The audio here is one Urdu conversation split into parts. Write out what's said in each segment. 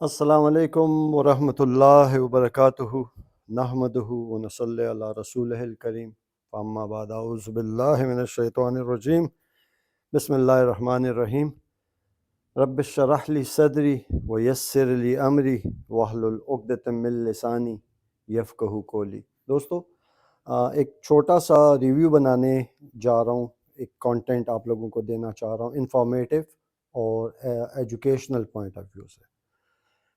السلام علیکم ورحمۃ اللہ وبرکاتہ نحمدہ ونصلی علی رسولہ الکریم اما بعد اعوذ باللہ من الشیطان الرجیم بسم اللہ الرحمن الرحیم رب اشرح لی صدری ویسر لی امری واحلل عقدۃ من لسانی یفقہوا قولی۔ دوستو، ایک چھوٹا سا ریویو بنانے جا رہا ہوں، ایک کانٹینٹ آپ لوگوں کو دینا چاہ رہا ہوں انفارمیٹیو اور ایجوکیشنل پوائنٹ آف ویو سے۔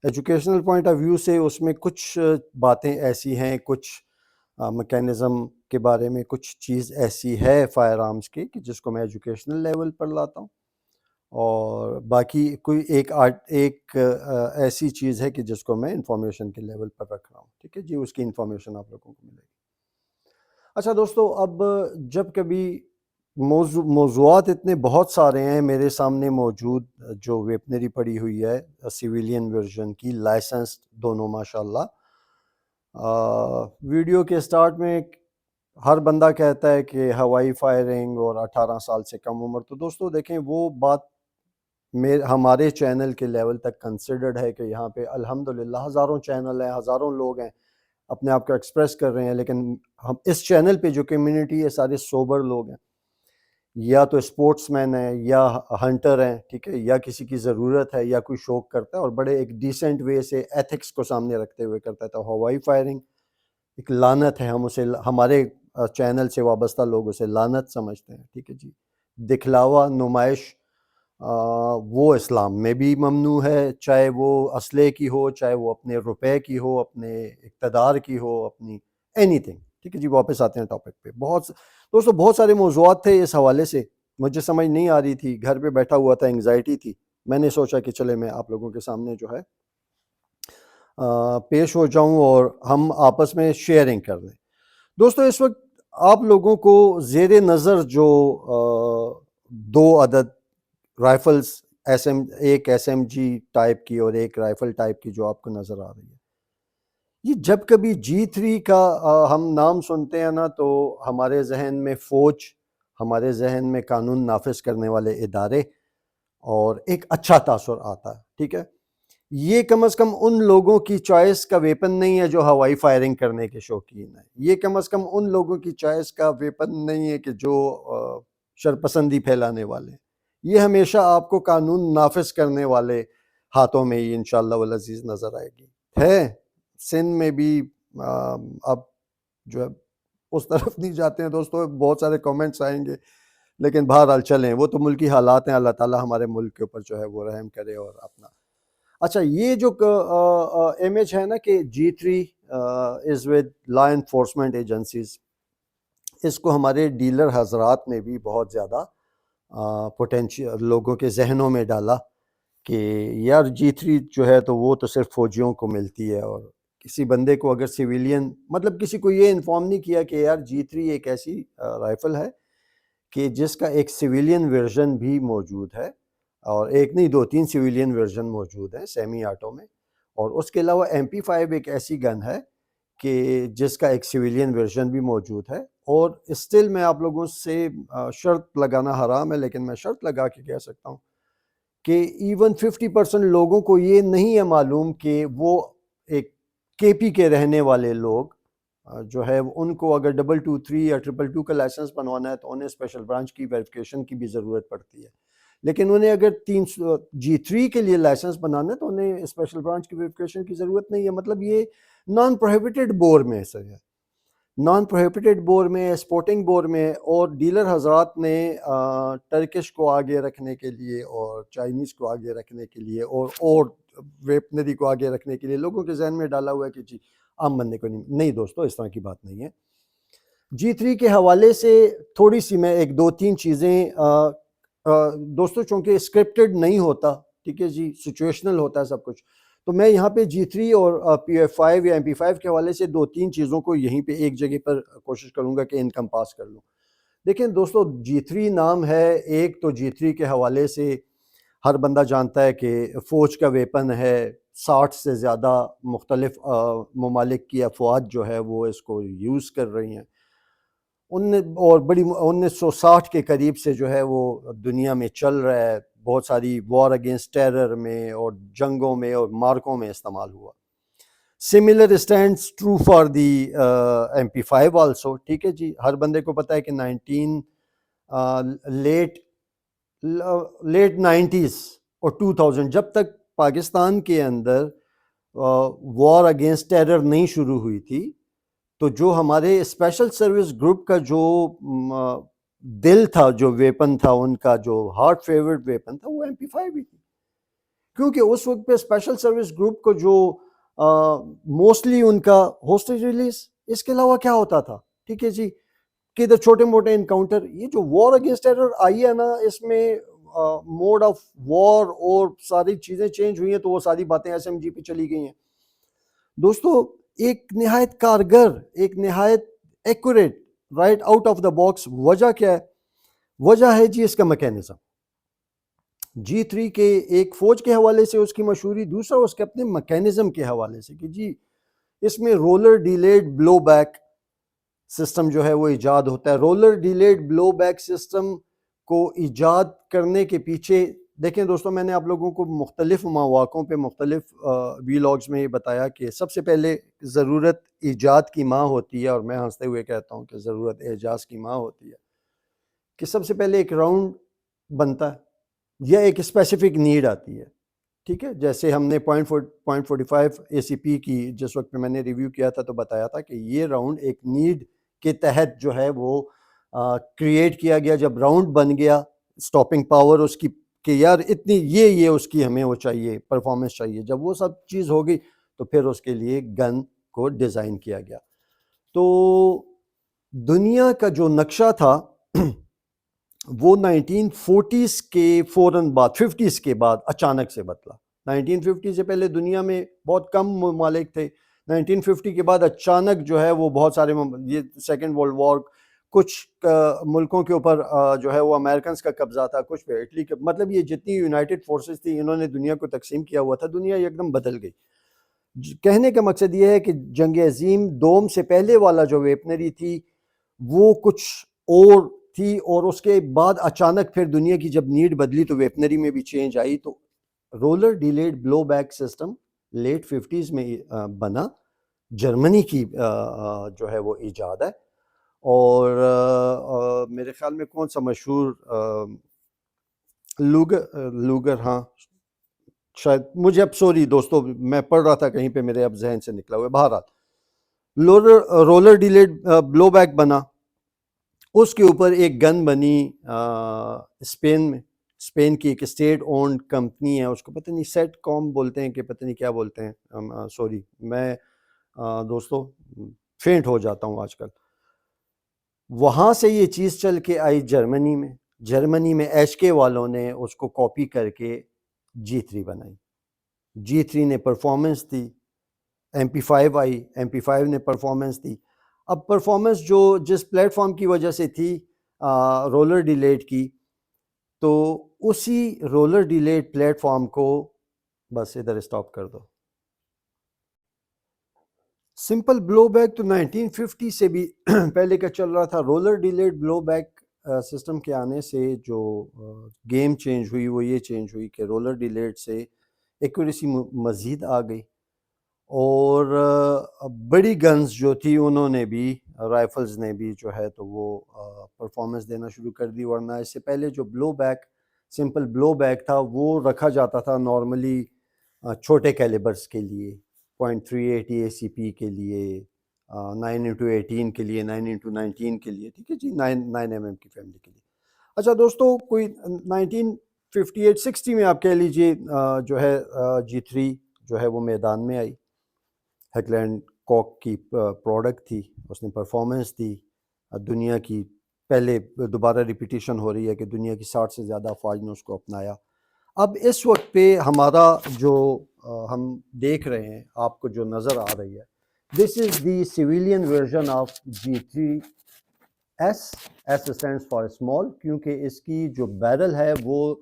ایجوکیشنل پوائنٹ آف ویو سے اس میں کچھ باتیں ایسی ہیں، کچھ میکینزم کے بارے میں کچھ چیز ایسی ہے فائر آرمز کی کہ جس کو میں ایجوکیشنل لیول پر لاتا ہوں، اور باقی کوئی ایک ایسی چیز ہے کہ جس کو میں انفارمیشن کے لیول پر رکھ رہا ہوں۔ ٹھیک ہے جی، اس کی انفارمیشن آپ لوگوں کو ملے گی۔ اچھا دوستو، اب جب کبھی موضوعات اتنے بہت سارے ہیں میرے سامنے موجود، جو ویپنری پڑی ہوئی ہے سویلین ورژن کی، لائسنس دونوں ماشاءاللہ۔ ویڈیو کے سٹارٹ میں ہر بندہ کہتا ہے کہ ہوائی فائرنگ اور 18 سال سے کم عمر، تو دوستو دیکھیں وہ بات ہمارے چینل کے لیول تک کنسیڈرڈ ہے کہ یہاں پہ الحمدللہ ہزاروں چینل ہیں، ہزاروں لوگ ہیں اپنے آپ کو ایکسپریس کر رہے ہیں، لیکن ہم اس چینل پہ جو کمیونٹی ہے سارے سوبر لوگ ہیں، یا تو اسپورٹس مین ہیں یا ہنٹر ہیں، ٹھیک ہے، یا کسی کی ضرورت ہے یا کوئی شوق کرتا ہے اور بڑے ایک ڈیسنٹ وے سے ایتھکس کو سامنے رکھتے ہوئے کرتا ہے۔ تو ہوائی فائرنگ ایک لعنت ہے، ہم اسے ہمارے چینل سے وابستہ لوگ اسے لعنت سمجھتے ہیں۔ ٹھیک ہے جی، دکھلاوا، نمائش، وہ اسلام میں بھی ممنوع ہے، چاہے وہ اسلحے کی ہو، چاہے وہ اپنے روپے کی ہو، اپنے اقتدار کی ہو، اپنی اینی تھنگ۔ ٹھیک ہے جی، واپس آتے ہیں ٹاپک پہ۔ دوستو بہت سارے موضوعات تھے اس حوالے سے، مجھے سمجھ نہیں آ رہی تھی، گھر پہ بیٹھا ہوا تھا، انگزائٹی تھی، میں نے سوچا کہ چلے میں آپ لوگوں کے سامنے جو ہے پیش ہو جاؤں اور ہم آپس میں شیئرنگ کر لیں۔ دوستو اس وقت آپ لوگوں کو زیر نظر جو 2 عدد رائفلز، ایک ایس ایم جی ٹائپ کی اور ایک رائفل ٹائپ کی جو آپ کو نظر آ رہی ہے، یہ جب کبھی G3 کا ہم نام سنتے ہیں نا تو ہمارے ذہن میں فوج، ہمارے ذہن میں قانون نافذ کرنے والے ادارے اور ایک اچھا تاثر آتا ہے۔ ٹھیک ہے، یہ کم از کم ان لوگوں کی چوائس کا ویپن نہیں ہے جو ہوائی فائرنگ کرنے کے شوقین ہیں، یہ کم از کم ان لوگوں کی چوائس کا ویپن نہیں ہے کہ جو شرپسندی پھیلانے والے ہیں۔ یہ ہمیشہ آپ کو قانون نافذ کرنے والے ہاتھوں میں ہی انشاءاللہ والعزیز نظر آئے گی۔ ہے سندھ میں بھی اب جو ہے اس طرف نہیں جاتے ہیں دوستو، بہت سارے کومنٹس آئیں گے، لیکن بہرحال چلیں، وہ تو ملکی حالات ہیں، اللہ تعالیٰ ہمارے ملک کے اوپر جو ہے وہ رحم کرے اور اپنا۔ اچھا، یہ جو امیج ہے نا کہ G3 is with law enforcement agencies, اس کو ہمارے ڈیلر حضرات نے بھی بہت زیادہ پوٹینشیل لوگوں کے ذہنوں میں ڈالا کہ یار G3 جو ہے تو وہ تو صرف فوجیوں کو ملتی ہے، اور کسی بندے کو اگر سویلین، مطلب کسی کو یہ انفارم نہیں کیا کہ یار G3 ایک ایسی رائفل ہے کہ جس کا ایک سویلین ورژن بھی موجود ہے، اور ایک نہیں 2-3 سویلین ورژن موجود ہیں سیمی آٹو میں، اور اس کے علاوہ MP5 ایک ایسی گن ہے کہ جس کا ایک سویلین ورژن بھی موجود ہے۔ اور اسٹل میں آپ لوگوں سے شرط لگانا حرام ہے، لیکن میں شرط لگا کے کہہ سکتا ہوں کہ ایون 50% لوگوں کو یہ نہیں ہے معلوم کہ وہ ایک KP کے رہنے والے لوگ جو ہے ان کو اگر 223 یا 222 کا لائسنس بنوانا ہے تو انہیں اسپیشل برانچ کی ویریفیکیشن کی بھی ضرورت پڑتی ہے، لیکن انہیں اگر G3 کے لیے لائسنس بنانا ہے تو انہیں اسپیشل برانچ کی ویریفیکیشن کی ضرورت نہیں ہے۔ مطلب یہ نان پروہیبٹڈ بور میں سے ہے، نان پروہیبٹڈ بور میں، سپورٹنگ بور میں، اور ڈیلر حضرات نے ٹرکش کو آگے رکھنے کے لیے اور چائنیز کو آگے رکھنے کے لیے اور ویپنری کو آگے رکھنے کے لیے لوگوں کے ذہن میں ڈالا ہوا ہے کہ جی عام بندے کو نہیں دوستو، اس طرح کی بات نہیں ہے۔ G3 کے حوالے سے تھوڑی سی میں 1-2-3 چیزیں دوستو، چونکہ اسکرپٹڈ نہیں ہوتا، ٹھیک ہے جی، سچویشنل ہوتا ہے سب کچھ، تو میں یہاں پہ G3 اور PF5 یا MP5 کے حوالے سے 2-3 چیزوں کو یہیں پہ ایک جگہ پر کوشش کروں گا کہ انکمپاس کر لوں۔ دیکھیں دوستو، G3 نام ہے ایک، تو G3 کے حوالے سے ہر بندہ جانتا ہے کہ فوج کا ویپن ہے، 60 سے زیادہ مختلف ممالک کی افواج جو ہے وہ اس کو یوز کر رہی ہیں، اور بڑی 1960 کے قریب سے جو ہے وہ دنیا میں چل رہا ہے۔ بہت ساری وار اگینسٹ ٹیرر میں اور جنگوں میں اور مارکوں میں استعمال ہوا. Similar stands true for the MP5 also. ٹھیک ہے جی, ہر بندے کو پتہ ہے کہ لیٹ 90s اور 2000 جب تک پاکستان کے اندر وار اگینسٹ ٹیرر نہیں شروع ہوئی تھی, تو جو ہمارے اسپیشل سروس گروپ کا جو دل تھا, جو ویپن تھا ان کا, جو ہارٹ فیورٹ ویپن تھا, وہ MP5 ہی تھی. کیونکہ اس وقت پہ اسپیشل سروس گروپ کو جو موسٹلی ان کا ہوسٹیج ریلیز, اس کے علاوہ کیا ہوتا تھا. ٹھیک ہے جی, کہ ادھر چھوٹے موٹے انکاؤنٹر. یہ جو وار اگینسٹ ٹیرر آئی ہے نا, اس میں موڈ آف وار اور ساری چیزیں چینج ہوئی ہیں, تو وہ ساری باتیں SMG پہ چلی گئی ہیں. دوستو ایک نہایت کارگر, ایک نہایت accurate, right out of the box. وجہ کیا ہے؟ وجہ ہے جی اس کا میکینزم. G3 کے ایک فوج کے حوالے سے اس کی مشہوری, دوسرا اس کے اپنے میکینزم کے حوالے سے کہ جی اس میں رولر ڈیلیڈ بلو بیک سسٹم جو ہے وہ ایجاد ہوتا ہے. رولر ڈیلیڈ بلو بیک سسٹم کو ایجاد کرنے کے پیچھے دیکھیں دوستوں, میں نے آپ لوگوں کو مختلف مواقعوں پہ مختلف ویلاگز میں یہ بتایا کہ سب سے پہلے ضرورت ایجاد کی ماں ہوتی ہے, اور میں ہنستے ہوئے کہتا ہوں کہ ضرورت اعجاز کی ماں ہوتی ہے. کہ سب سے پہلے ایک راؤنڈ بنتا ہے یا ایک اسپیسیفک نیڈ آتی ہے. ٹھیک ہے, جیسے ہم نے .45 ACP کی جس وقت پہ میں نے ریویو کیا تھا تو بتایا تھا کہ یہ راؤنڈ ایک نیڈ کے تحت جو ہے وہ کریٹ کیا گیا. جب راؤنڈ بن گیا, سٹاپنگ پاور اس کی کہ یار اتنی یہ اس کی ہمیں وہ چاہیے, پرفارمنس چاہیے, جب وہ سب چیز ہو گئی تو پھر اس کے لیے گن کو ڈیزائن کیا گیا. تو دنیا کا جو نقشہ تھا وہ 1940s کے فوراً بعد 50s کے بعد اچانک سے بدلا. 1950 سے پہلے دنیا میں بہت کم ممالک تھے. 1950 کے بعد اچانک جو ہے وہ بہت سارے, یہ سیکنڈ ورلڈ وار, کچھ ملکوں کے اوپر جو ہے وہ امریکنز کا قبضہ تھا, کچھ پہ اٹلی کا, مطلب یہ جتنی یونائٹڈ فورسز تھی انہوں نے دنیا کو تقسیم کیا ہوا تھا. دنیا ایک دم بدل گئی. کہنے کا مقصد یہ ہے کہ جنگ عظیم دوم سے پہلے والا جو ویپنری تھی وہ کچھ اور تھی, اور اس کے بعد اچانک پھر دنیا کی جب نیڈ بدلی تو ویپنری میں بھی چینج آئی. تو رولر ڈیلیڈ بلو بیک سسٹم لیٹ 50s میں بنا, جرمنی کی جو ہے وہ ایجاد ہے. اور میرے خیال میں کون سا مشہور لوگر, ہاں شاید, مجھے اب سوری دوستو میں پڑھ رہا تھا کہیں پہ, میرے اب ذہن سے نکلا ہوا ہے. بہرحال رولر ڈیلیڈ بلو بیک بنا, اس کے اوپر ایک گن بنی اسپین میں. اسپین کی ایک اسٹیٹ اونڈ کمپنی ہے, اس کو پتہ نہیں سیٹ کام بولتے ہیں کہ پتہ نہیں کیا بولتے ہیں, سوری میں دوستو فینٹ ہو جاتا ہوں آج کل. وہاں سے یہ چیز چل کے آئی جرمنی میں. جرمنی میں HK والوں نے اس کو کاپی کر کے G3 بنائی. G3 نے پرفارمنس دی, MP5 آئی, MP5 نے پرفارمنس دی. اب پرفارمنس جو جس پلیٹ فارم کی وجہ سے تھی رولر ڈیلیڈ کی, تو اسی رولر ڈیلیڈ پلیٹ فارم کو بس ادھر اسٹاپ کر دو. سمپل بلو بیک تو 1950 سے بھی پہلے کا چل رہا تھا. رولر ڈیلیڈ بلو بیک سسٹم کے آنے سے جو گیم چینج ہوئی وہ یہ چینج ہوئی کہ رولر ڈیلیڈ سے ایکوریسی مزید آ گئی, اور بڑی گنز جو تھی انہوں نے بھی, رائفلز نے بھی جو ہے تو وہ پرفارمنس دینا شروع کر دی. ورنہ اس سے پہلے جو بلو بیک, سمپل بلو بیک تھا, وہ رکھا جاتا تھا نارملی چھوٹے کیلیبرز کے لیے, .380 ACP کے لیے, 9x18 کے لیے, 9x19 کے لیے. ٹھیک ہے جی, 9mm کی فیملی کے لیے. اچھا دوستو, کوئی 1958-60 میں آپ کہہ لیجئے جو ہے G3 جو ہے وہ میدان میں آئی. ہیکلینڈ کوک کی پروڈکٹ تھی, اس نے پرفارمنس دی. دنیا کی پہلے دوبارہ ریپیٹیشن ہو رہی ہے کہ دنیا کی 60 سے زیادہ افواج نے اس کو اپنایا. اب اس وقت پہ ہمارا جو ہم دیکھ رہے ہیں, آپ کو جو نظر آ رہی ہے, this is the civilian version of G3S. S stands for small, کیونکہ اس کی جو بیرل ہے وہ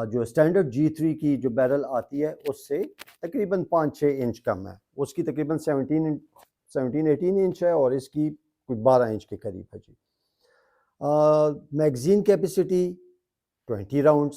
جو اسٹینڈرڈ G3 کی جو بیرل آتی ہے اس سے تقریباً 5-6 انچ کم ہے. اس کی تقریباً 17-18 انچ ہے, اور اس کی کوئی 12 انچ کے قریب ہے جی. Magazine capacity 20 rounds.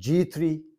G3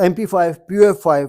MP5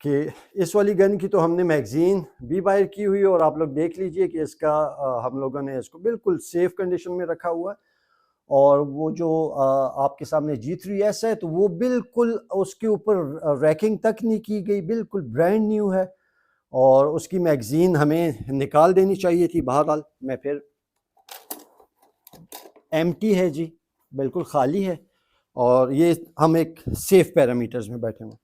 کہ اس والی گن کی تو ہم نے میگزین بھی باہر کی ہوئی اور آپ لوگ دیکھ لیجئے کہ اس کا ہم لوگوں نے اس کو بالکل سیف کنڈیشن میں رکھا ہوا ہے. اور وہ جو آپ کے سامنے G3S ہے تو وہ بالکل اس کے اوپر ریکنگ تک نہیں کی گئی, بالکل برانڈ نیو ہے, اور اس کی میگزین ہمیں نکال دینی چاہیے تھی. بہرحال میں پھر ایمٹی ہے جی, بالکل خالی ہے, اور یہ ہم ایک سیف پیرامیٹرز میں بیٹھے ہوئے.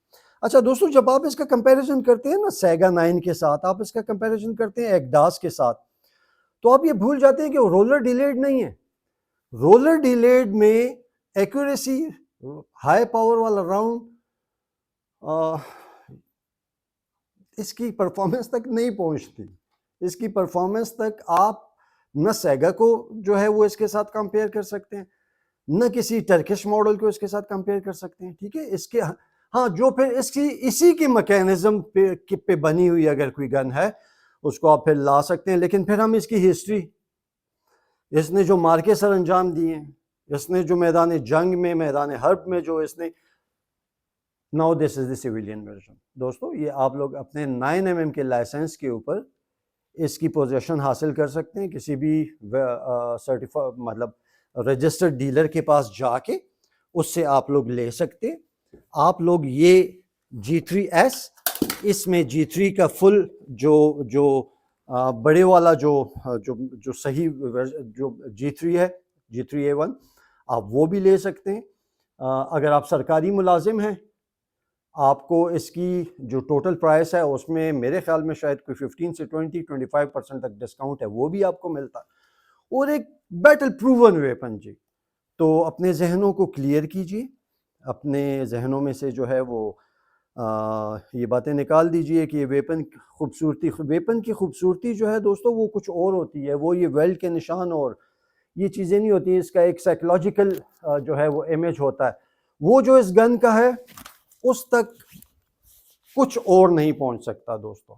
اچھا دوستو, جب آپ اس کا کمپیریزن کرتے ہیں نا سیگا 9 کے ساتھ, آپ اس کا کمپیریزن کرتے ہیں ایکڈاس کے ساتھ, تو آپ یہ بھول جاتے ہیں کہ وہ رولر ڈیلیڈ نہیں ہے. رولر ڈیلیڈ میں ایکوریسی, ہائی پاور والا راؤنڈ, اس کی پرفارمنس تک نہیں پہنچتی. اس کی پرفارمنس تک آپ نہ سیگا کو جو ہے وہ اس کے ساتھ کمپیئر کر سکتے ہیں, نہ کسی ٹرکش ماڈل کو اس کے ساتھ کمپیئر کر سکتے ہیں. ٹھیک ہے, اس کے ہاں جو پھر اسی کی میکینزم پہ بنی ہوئی اگر کوئی گن ہے اس کو آپ پھر لا سکتے ہیں. لیکن پھر ہم اس کی ہسٹری, اس نے جو مارکے سر انجام دیے ہیں, اس نے جو میدان جنگ میں, میدان حرب میں جو اس نے, now this is the civilian version. دوستو یہ آپ لوگ اپنے 9mm کے لائسنس کے اوپر اس کی پوزیشن حاصل کر سکتے ہیں کسی بھی مطلب رجسٹرڈ ڈیلر کے پاس جا کے, اس سے آپ لوگ لے سکتے. آپ لوگ یہ G3S, اس میں G3 کا فل جو بڑے والا جو صحیح جو G3 ہے, G3A1, آپ وہ بھی لے سکتے ہیں. اگر آپ سرکاری ملازم ہیں, آپ کو اس کی جو ٹوٹل پرائس ہے اس میں میرے خیال میں شاید کوئی 15 سے 25% تک ڈسکاؤنٹ ہے, وہ بھی آپ کو ملتا. اور ایک بیٹل پروون ویپن جی. تو اپنے ذہنوں کو کلیئر کیجیے, اپنے ذہنوں میں سے جو ہے وہ یہ باتیں نکال دیجئے کہ یہ ویپن کی خوبصورتی جو ہے دوستو وہ کچھ اور ہوتی ہے. وہ یہ ویلڈ کے نشان اور یہ چیزیں نہیں ہوتی, اس کا ایک سائیکولوجیکل جو ہے وہ امیج ہوتا ہے. وہ جو اس گن کا ہے اس تک کچھ اور نہیں پہنچ سکتا دوستو,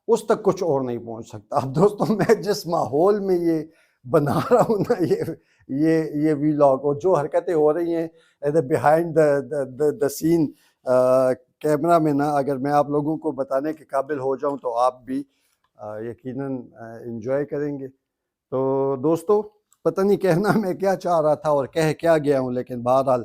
اس تک کچھ اور نہیں پہنچ سکتا. اب دوستو میں جس ماحول میں یہ بنا رہا ہوں نا یہ ویلاگ, اور جو حرکتیں ہو رہی ہیں بیہائنڈ دا سین کیمرہ میں نا, اگر میں آپ لوگوں کو بتانے کے قابل ہو جاؤں تو آپ بھی یقیناً انجوائے کریں گے. تو دوستو پتہ نہیں کہنا میں کیا چاہ رہا تھا اور کہہ کیا گیا ہوں, لیکن بہرحال